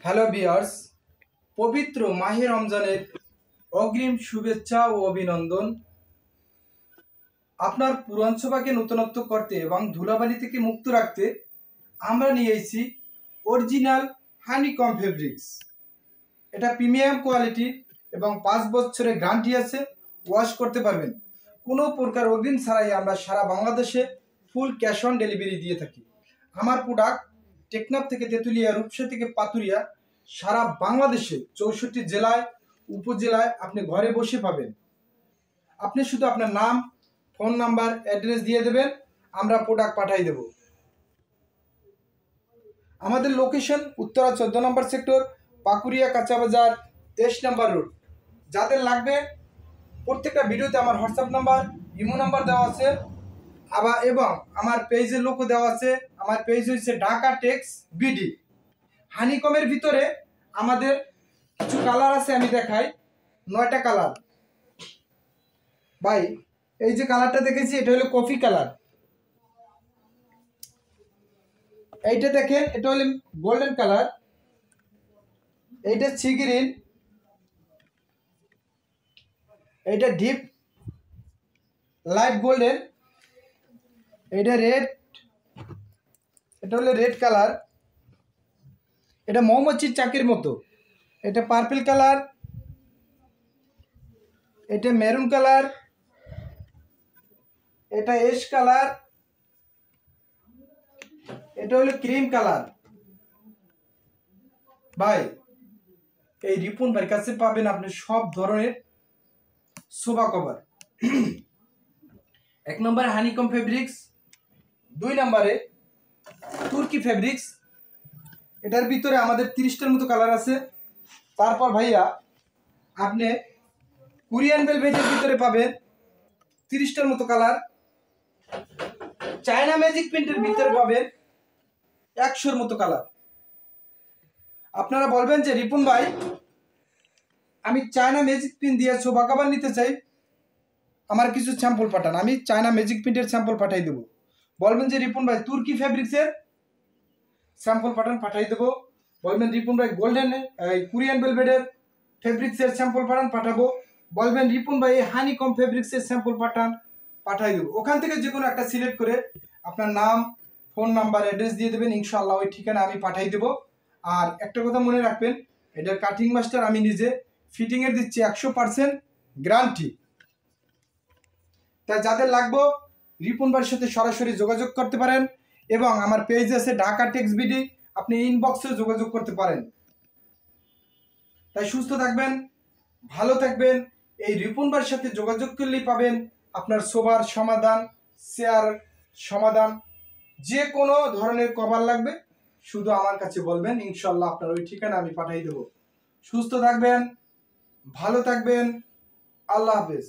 Hello viewers, পবিত্র মাহে রমজানের অগ্রিম শুভেচ্ছা ও অভিনন্দন। আপনার পুরাণসভাকে নতুনত্ব করতে এবং ধুলাবালি থেকে মুক্ত রাখতে আমরা নিয়ে এসেছি অরিজিনাল হানিকম ফেব্রিক্স। এটা প্রিমিয়াম কোয়ালিটি এবং 5 বছরের গ্যারান্টি আছে। ওয়াশ করতে পারবেন, কোনো প্রকার অগ্রিম ছাড়াই আমরা সারা বাংলাদেশে ফুল ক্যাশ অন ডেলিভারি দিয়ে থাকি। আমার প্রোডাক্ট টেকনাফ থেকে তেঁতুলিয়া, রূপসা থেকে পাতুরিয়া, সারা বাংলাদেশে 64 জেলায় উপজেলায় আপনি ঘরে বসে পাবেন। আপনি শুধু আপনার নাম, ফোন নাম্বার, অ্যাড্রেস দিয়ে দেবেন, আমরা প্রোডাক্ট পাঠিয়ে দেব। আমাদের লোকেশন উত্তরা 14 নম্বর সেক্টর, পাকুরিয়া কাঁচা বাজার, 23 নম্বর রোড। যাদের লাগবে প্রত্যেকটা ভিডিওতে আমার হোয়াটসঅ্যাপ নাম্বার, ইমো নাম্বার দেওয়া আছে, এবং আমার পেজের লোকও দেওয়া আছে। আমার পেজ হচ্ছে ঢাকা টেক্স বিডি। হানিকমের ভিতরে আমাদের কিছু কালার আছে, আমি দেখাই। 9টা কালার। ভাই, এই যে কালারটা দেখেছি এটা হলো কফি কালার। এইটা দেখেন, এটা হলো গোল্ডেন কালার। এইটা সি গ্রিন, এইটা ডিপ লাইট গোল্ডেন, এইটা রেড, এটা হলো রেড কালার। এটা মৌমাছির চাকের মতো। এটা পার্পল কালার, এটা মেরুন কালার, এটা এশ কালার, এটা হলো ক্রিম কালার। ভাই, এই রিপন ভাইয়ের কাছে পাবেন আপনি সব ধরনের সোফা কভার। 1 নম্বরে হানিকম ফেব্রিক্স, 2 নম্বরে তুর্কি ফেব্রিক্স। এটার ভিতরে আমাদের 30টার মতো কালার আছে। তারপর ভাইয়া আপনি কোরিয়ান ভেলভেটের ভিতরে পাবেন 30টার মতো কালার। চায়না ম্যাজিক প্রিন্টের ভিতরে পাবেন 100-র মতো কালার। আপনারা বলবেন যে রিপন ভাই, আমি চায়না ম্যাজিক প্রিন্ট দিয়ে সোফা কভার নিতে চাই, আমার কিছু স্যাম্পল পাঠান। আমি চায়না ম্যাজিক প্রিন্টের স্যাম্পল পাঠাই দেবো। বলবেন যে রিপন ভাই তুর্কি ফেব্রিক্সের স্যাম্পল পাঠাই দেবো। বলবেন রিপন ভাই গোল্ডেন কোরিয়ান ভেলভেটের ফেব্রিক্সের স্যাম্পল পাঠাবো। বলবেন রিপন ভাই হানিকম ফেব্রিক্সের স্যাম্পল পাঠাই দেবো। ওখান থেকে যে কোনো একটা সিলেক্ট করে আপনার নাম, ফোন নাম্বার, অ্যাড্রেস দিয়ে দেবেন, ইনশাআল্লাহ ওই ঠিকানা আমি পাঠাই দেবো। আর একটা কথা মনে রাখবেন, এটার কাটিং মাস্টার আমি নিজে, ফিটিংয়ের দিচ্ছি 100% গ্যারান্টি। তাই যাদের লাগবে রিপন ভাইয়ের সাথে সরাসরি যোগাযোগ করতে পারেন, এবং আমার পেজ আছে ঢাকা টেক্স বিডি, আপনি ইনবক্সে যোগাযোগ করতে পারেন। তাই সুস্থ থাকবেন, ভালো থাকবেন। এই রিপন ভাইয়ের সাথে যোগাযোগ করলেই পাবেন আপনার সোফার সমাধান, চেয়ার সমাধান। যে কোনো ধরনের কভার লাগবে শুধু আমার কাছে বলবেন, ইনশাল্লাহ আপনার ওই ঠিকানা আমি পাঠিয়ে দেবো। সুস্থ থাকবেন, ভালো থাকবেন। আল্লাহ হাফেজ।